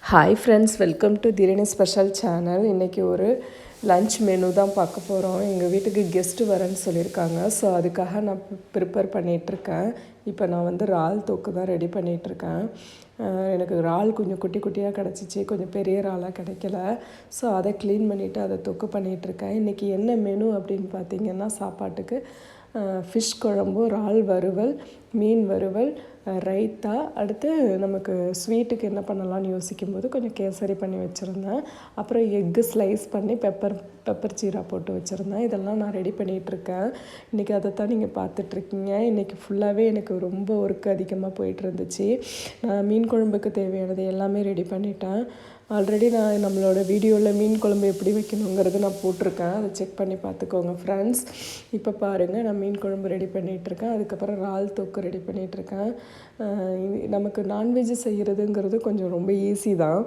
Hi friends, welcome to Thirani special channel. இன்றைக்கி ஒரு lunch menu தான் பார்க்க போகிறோம். எங்கள் வீட்டுக்கு கெஸ்ட்டு வரேன்னு சொல்லியிருக்காங்க. ஸோ அதுக்காக நான் ப்ரிப்பேர் பண்ணிகிட்ருக்கேன். இப்போ நான் வந்து இறால் தொக்கு தான் ரெடி பண்ணிகிட்ருக்கேன். எனக்கு இறால் கொஞ்சம் குட்டி குட்டியாக கிடச்சிச்சு, கொஞ்சம் பெரிய இறாலாக கிடைக்கல. ஸோ அதை க்ளீன் பண்ணிவிட்டு அதை தொக்கு பண்ணிகிட்ருக்கேன். இன்றைக்கி என்ன மெனு அப்படின்னு பார்த்திங்கன்னா, சாப்பாட்டுக்கு ஃபிஷ் குழம்பு, இறால் வறுவல், மீன் வறுவல், ரைத்தா. அடுத்து நமக்கு ஸ்வீட்டுக்கு என்ன பண்ணலான்னு யோசிக்கும்போது கொஞ்சம் கேசரி பண்ணி வச்சுருந்தேன். அப்புறம் எக்கு ஸ்லைஸ் பண்ணி பெப்பர் சீரா போட்டு வச்சுருந்தேன். இதெல்லாம் நான் ரெடி பண்ணிகிட்ருக்கேன். இன்றைக்கி அதை தான் நீங்கள் பார்த்துட்ருக்கீங்க. இன்றைக்கி ஃபுல்லாகவே எனக்கு ரொம்ப ஒர்க் அதிகமாக போயிட்டு இருந்துச்சு. நான் மீன் குழம்புக்கு தேவையானது எல்லாமே ரெடி பண்ணிட்டேன். ஆல்ரெடி நான் நம்மளோட வீடியோவில் மீன் குழம்பு எப்படி வைக்கணுங்கிறது நான் போட்டிருக்கேன். அதை செக் பண்ணி பார்த்துக்கோங்க ஃப்ரெண்ட்ஸ். இப்போ பாருங்கள், நான் மீன் குழம்பு ரெடி பண்ணிகிட்ருக்கேன். அதுக்கப்புறம் இறால் தொக்கு ரெடி பண்ணிகிட்ருக்கேன். நமக்கு நான்வெஜ் செய்கிறதுங்கிறது கொஞ்சம் ரொம்ப ஈஸி தான்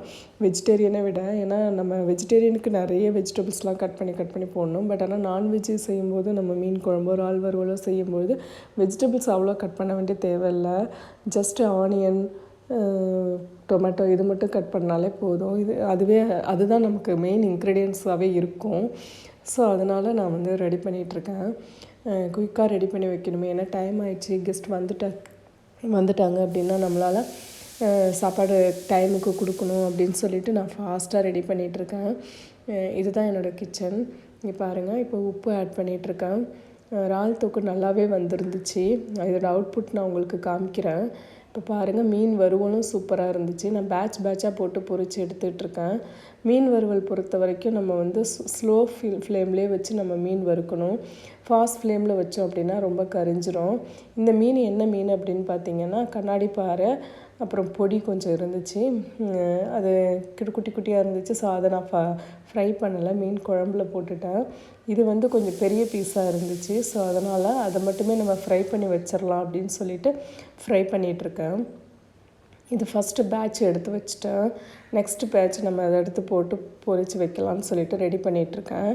வெஜிடேரியனை விட. ஏன்னா நம்ம வெஜிடேரியனுக்கு நிறைய வெஜிடபிள்ஸ்லாம் கட் பண்ணி போடணும். பட் ஆனால் நான்வெஜ்ஜு செய்யும்போது நம்ம மீன் குழம்போ இறால் வறுவலோ செய்யும்போது வெஜிடபிள்ஸ் அவ்வளோ கட் பண்ண வேண்டிய தேவையில்லை. ஜஸ்ட்டு ஆனியன், டொமேட்டோ இது மட்டும் கட் பண்ணாலே போதும். அதுதான் நமக்கு மெயின் இன்க்ரீடியன்ஸாகவே இருக்கும். ஸோ அதனால் நான் வந்து ரெடி பண்ணிகிட்ருக்கேன். குயிக்காக ரெடி பண்ணி வைக்கணுமே, ஏன்னா டைம் ஆகிடுச்சி. கெஸ்ட் வந்துட்டாங்க அப்படின்னா நம்மளால் சாப்பாடு டைமுக்கு கொடுக்கணும் அப்படின்னு சொல்லிட்டு நான் ஃபாஸ்ட்டாக ரெடி பண்ணிகிட்ருக்கேன். இதுதான் என்னோடய கிச்சன். இங்கே பாருங்கள், இப்போ உப்பு ஆட் பண்ணிகிட்ருக்கேன். இறால் தொக்கு நல்லாவே வந்துருந்துச்சு. இதோட அவுட்புட் நான் உங்களுக்கு காமிக்கிறேன். இப்போ பாருங்கள், மீன் வறுவலும் சூப்பராக இருந்துச்சு. நான் பேட்சாக போட்டு பொரித்து எடுத்துகிட்ருக்கேன். மீன் வறுவல் பொறுத்த வரைக்கும் நம்ம வந்து ஸ்லோ ஃப்ளேம்லேயே வச்சு நம்ம மீன் வறுக்கணும். ஃபாஸ்ட் ஃப்ளேமில் வச்சோம் அப்படின்னா ரொம்ப கரிஞ்சிரும். இந்த மீன் என்ன மீன் அப்படின்னு பார்த்தீங்கன்னா, கண்ணாடி பாறை, அப்புறம் பொடி கொஞ்சம் இருந்துச்சு. அது குட்டி குட்டியாக இருந்துச்சு. ஸோ அதை நான் ஃப்ரை பண்ணலை, மீன் குழம்புல போட்டுட்டேன். இது வந்து கொஞ்சம் பெரிய பீஸாக இருந்துச்சு. ஸோ அதனால் அதை மட்டுமே நம்ம ஃப்ரை பண்ணி வச்சிடலாம் அப்படின்னு சொல்லிட்டு ஃப்ரை பண்ணிகிட்ருக்கேன். இது ஃபஸ்ட்டு பேட்ச் எடுத்து வச்சுட்டேன். நெக்ஸ்ட்டு பேட்ச் நம்ம அதை எடுத்து போட்டு பொரித்து வைக்கலான்னு சொல்லிட்டு ரெடி பண்ணிகிட்ருக்கேன்.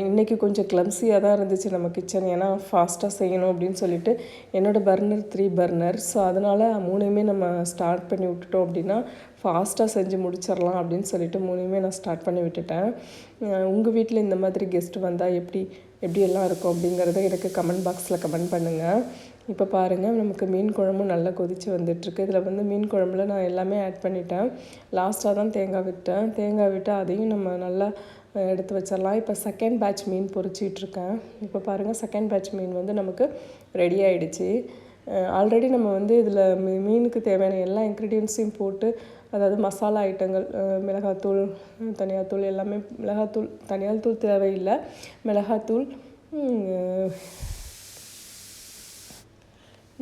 இன்றைக்கி கொஞ்சம் கிளம்ஸியாக தான் இருந்துச்சு நம்ம கிச்சன். ஏன்னா ஃபாஸ்ட்டாக செய்யணும் அப்படின்னு சொல்லிட்டு என்னோடய பர்னர் 3 பர்னர். ஸோ அதனால் 3மே நம்ம ஸ்டார்ட் பண்ணி விட்டுட்டோம் அப்படின்னா ஃபாஸ்ட்டாக செஞ்சு முடிச்சிடலாம் அப்படின்னு சொல்லிட்டு 3மே நான் ஸ்டார்ட் பண்ணி விட்டுட்டேன். உங்கள் வீட்டில் இந்த மாதிரி கெஸ்ட்டு வந்தால் எப்படியெல்லாம் இருக்கும் அப்படிங்கிறத எனக்கு கமெண்ட் பாக்ஸில் கமெண்ட் பண்ணுங்கள். இப்போ பாருங்கள், நமக்கு மீன் குழம்பும் நல்லா கொதித்து வந்துட்டுருக்கு. இதில் வந்து மீன் குழம்புல நான் எல்லாமே ஆட் பண்ணிட்டேன். லாஸ்ட்டாக தான் தேங்காய் விட்டு அதையும் நம்ம நல்லா எடுத்து வச்சிடலாம். இப்போ செகண்ட் பேட்ச் மீன் பொரிச்சிட்ருக்கேன். இப்போ பாருங்கள், செகண்ட் பேட்ச் மீன் வந்து நமக்கு ரெடி ஆகிடுச்சு. ஆல்ரெடி நம்ம வந்து இதில் மீனுக்கு தேவையான எல்லா இன்க்ரீடியன்ஸையும் போட்டு, அதாவது மசாலா ஐட்டங்கள், மிளகாத்தூள், தனியாத்தூள் எல்லாமே. தனியாத்தூள் தேவையில்லை, மிளகாத்தூள்.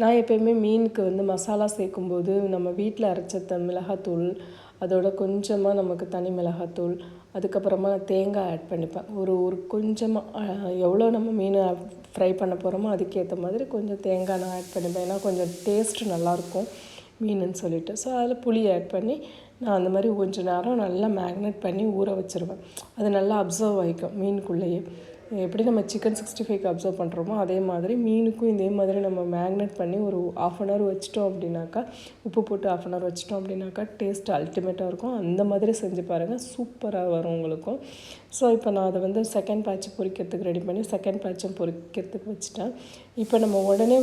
நான் எப்போயுமே மீனுக்கு வந்து மசாலா சேர்க்கும்போது நம்ம வீட்டில் அரைச்ச மிளகாத்தூள், அதோட கொஞ்சமாக நமக்கு தனி மிளகாத்தூள், அதுக்கப்புறமா தேங்காய் ஆட் பண்ணிப்பேன். ஒரு கொஞ்சமாக எவ்வளோ நம்ம மீனை ஃப்ரை பண்ண போகிறோமோ அதுக்கேற்ற மாதிரி கொஞ்சம் தேங்காய் நான் ஆட் பண்ணிப்பேன். ஏன்னா கொஞ்சம் டேஸ்ட்டு நல்லாயிருக்கும் மீனுன்னு சொல்லிட்டு. ஸோ அதில் புளி ஆட் பண்ணி நான் அந்த மாதிரி கொஞ்சம் நேரம் நல்லா மேக்னேட் பண்ணி ஊற வச்சுருவேன். அது நல்லா அப்சர்வ் ஆகிக்கும் மீனுக்குள்ளேயே. எப்படி நம்ம சிக்கன் 65க்கு அப்சர்வ் பண்ணுறோமோ அதே மாதிரி மீனுக்கும் இதே மாதிரி நம்ம மேக்னேட் பண்ணி ஒரு 1/2 hour வச்சிட்டோம் அப்படின்னாக்கா, உப்பு போட்டு 1/2 hour வச்சிட்டோம் அப்படின்னாக்கா டேஸ்ட் அல்டிமேட்டாக இருக்கும். அந்த மாதிரி செஞ்சு பாருங்கள், சூப்பராக வரும் உங்களுக்கும். ஸோ இப்போ நான் அதை வந்து செகண்ட் பேட்ச் பொரிக்கிறதுக்கு ரெடி பண்ணி செகண்ட் பேட்சும் பொரிக்கிறதுக்கு வச்சுட்டேன். இப்போ நம்ம உடனே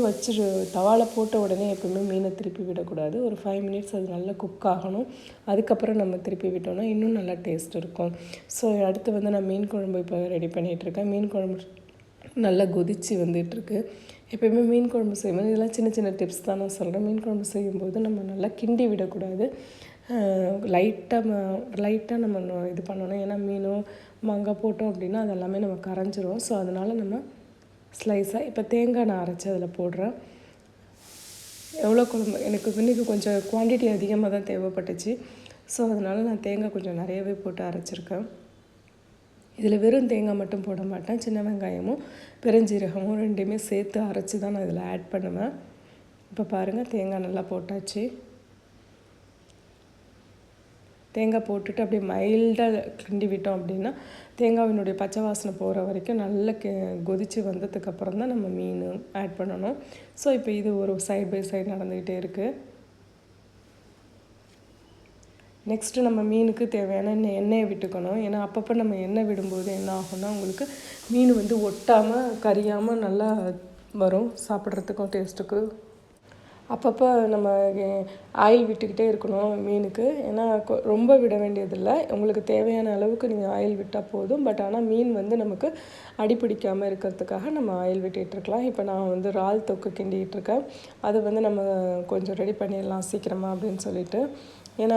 தவாவில் போட்ட உடனே எப்பவுமே மீனை திருப்பி விடக்கூடாது. ஒரு 5 minutes அது நல்லா குக் ஆகணும். அதுக்கப்புறம் நம்ம திருப்பி விட்டோம்னா இன்னும் நல்லா டேஸ்ட் இருக்கும். ஸோ அடுத்து வந்து நான் மீன் குழம்பு இப்போ ரெடி பண்ணிகிட்ருக்கேன். மீன் குழம்பு நல்லா கொதித்து வந்துட்டுருக்கு. எப்போயுமே மீன் குழம்பு செய்யும்போது இதெல்லாம் சின்ன சின்ன டிப்ஸ் தான் நான் சொல்கிறேன். மீன் குழம்பு செய்யும்போது நம்ம நல்லா கிண்டி விடக்கூடாது. லைட்டாக நம்ம இது பண்ணணும். ஏன்னா மீனோ மாங்காய் போட்டோம் அப்படின்னா அது எல்லாமே நம்ம கரைஞ்சிரும். ஸோ அதனால் நம்ம ஸ்லைஸாக இப்போ தேங்காய் நான் அரைச்சி அதில் போடுறேன். எவ்வளோ குழம்பு எனக்கு இன்றைக்கி கொஞ்சம் குவான்டிட்டி அதிகமாக தான் தேவைப்பட்டுச்சு. ஸோ அதனால் நான் தேங்காய் கொஞ்சம் நிறையவே போட்டு அரைச்சிருக்கேன். இதில் வெறும் தேங்காய் மட்டும் போட மாட்டேன். சின்ன வெங்காயமும் பெருஞ்சீரகமும் 2மே சேர்த்து அரைச்சி தான் நான் இதில் ஆட் பண்ணுவேன். இப்போ பாருங்கள், தேங்காய் நல்லா போட்டாச்சு. தேங்காய் போட்டுட்டு அப்படியே மைல்டாக கிண்டி விட்டோம் அப்படின்னா தேங்காயினுடைய பச்சை வாசனை போகிற வரைக்கும் நல்லா கொதித்து வந்ததுக்கப்புறம் தான் நம்ம மீன் ஆட் பண்ணணும். ஸோ இப்போ இது ஒரு சைட் பை சைடு நடந்துக்கிட்டே இருக்குது. நெக்ஸ்ட்டு நம்ம மீனுக்கு தேவையான எண்ணெயை விட்டுக்கணும். ஏன்னா அப்பப்போ நம்ம எண்ணெய் விடும்போது என்ன ஆகும்னா உங்களுக்கு மீன் வந்து ஒட்டாமல் கரியாமல் நல்லா வரும், சாப்பிட்றதுக்கும் டேஸ்ட்டுக்கு. அப்பப்போ நம்ம ஆயில் விட்டுக்கிட்டே இருக்கணும் மீனுக்கு. ஏன்னா ரொம்ப விட வேண்டியதில்லை, உங்களுக்கு தேவையான அளவுக்கு நீங்கள் ஆயில் விட்டால் போதும். பட் ஆனால் மீன் வந்து நமக்கு அடிப்பிடிக்காமல் இருக்கிறதுக்காக நம்ம ஆயில் விட்டுட்டுருக்கலாம். இப்போ நான் வந்து இறால் தொக்கு கிண்டிகிட்ருக்கேன். அதை வந்து நம்ம கொஞ்சம் ரெடி பண்ணிடலாம் சீக்கிரமாக அப்படின்னு சொல்லிட்டு. ஏன்னா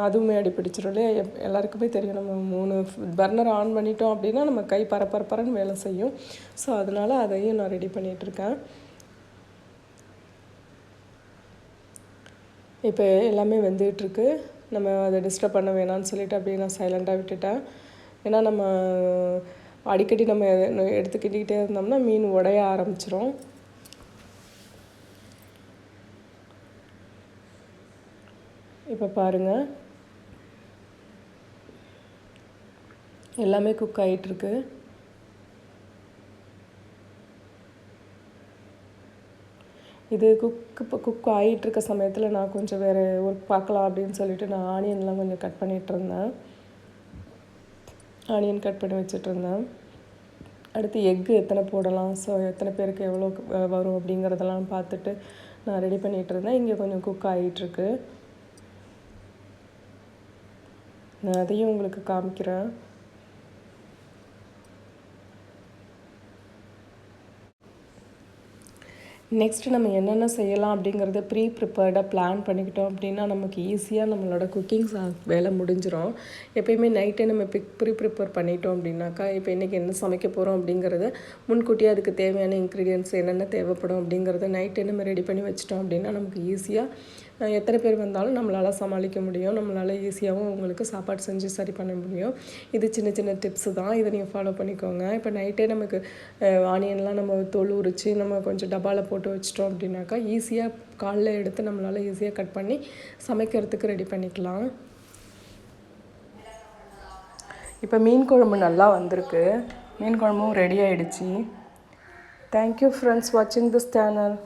அதுவுமே அடிப்பிடிச்சிடும் இல்லையா? எல்லாருக்குமே தெரியும், நம்ம 3 பர்னர் ஆன் பண்ணிட்டோம் அப்படின்னா நம்ம கை பரப்பரன்னு வேலை செய்யும். ஸோ அதனால் அதையும் நான் ரெடி பண்ணிகிட்ருக்கேன். இப்போ எல்லாமே வெந்துகிட்ருக்கு. நம்ம அதை டிஸ்டர்ப் பண்ண வேணாம்னு சொல்லிவிட்டு அப்படியே நான் சைலண்ட்டாக விட்டுட்டேன். ஏன்னா நம்ம அடிக்கடி நம்ம எடுத்துக்கிட்டே இருந்தோம்னா மீன் உடைய ஆரம்பிச்சிரும். இப்போ பாருங்கள், எல்லாமே குக் ஆகிட்டுருக்கு. இது குக் ஆகிட்டுருக்க சமயத்தில் நான் கொஞ்சம் வேறு ஒர்க் பார்க்கலாம் அப்படின்னு சொல்லிட்டு நான் ஆனியன்லாம் கொஞ்சம் கட் பண்ணிகிட்ருந்தேன். ஆனியன் கட் பண்ணி வச்சிட்ருந்தேன். அடுத்து எக்கு எத்தனை போடலாம், ஸோ எத்தனை பேருக்கு எவ்வளோ வரும் அப்படிங்கிறதெல்லாம் பார்த்துட்டு நான் ரெடி பண்ணிகிட்ருந்தேன். இங்கே கொஞ்சம் குக் ஆகிட்டுருக்கு. நான் அதையும் உங்களுக்கு காமிக்கிறேன். நெக்ஸ்ட்டு நம்ம என்னென்ன செய்யலாம் அப்படிங்கிறத ப்ரிப்பேர்டாக பிளான் பண்ணிக்கிட்டோம் அப்படின்னா நமக்கு ஈஸியாக நம்மளோட குக்கிங் வேலை முடிஞ்சிடும். எப்போயுமே நைட்டே நம்ம ப்ரிப்பேர் பண்ணிட்டோம் அப்படின்னாக்கா, இப்போ இன்றைக்கி என்ன சமைக்க போகிறோம் அப்படிங்கிறத முன்கூட்டியே அதுக்கு தேவையான இன்க்ரீடியன்ட்ஸ் என்னென்ன தேவைப்படும் அப்படிங்கிறத நைட்டே நம்ம ரெடி பண்ணி வச்சிட்டோம் அப்படின்னா நமக்கு ஈஸியாக எத்தனை பேர் வந்தாலும் நம்மளால் சமாளிக்க முடியும். நம்மளால் ஈஸியாகவும் உங்களுக்கு சாப்பாடு செஞ்சு சரி பண்ண முடியும். இது சின்ன சின்ன டிப்ஸு தான், இதை நீங்கள் ஃபாலோ பண்ணிக்கோங்க. இப்போ நைட்டே நமக்கு ஆனியன்லாம் நம்ம தோல் உரித்து நம்ம கொஞ்சம் டப்பாவில் போட்டு வச்சிட்டோம் அப்படின்னாக்கா ஈஸியாக காலைல எடுத்து நம்மளால் ஈஸியாக கட் பண்ணி சமைக்கிறதுக்கு ரெடி பண்ணிக்கலாம். இப்போ மீன் குழம்பு நல்லா வந்திருக்கு. மீன் குழம்பும் ரெடி ஆகிடுச்சி. தேங்க்யூ ஃப்ரெண்ட்ஸ் வாட்சிங் திஸ் சேனல்.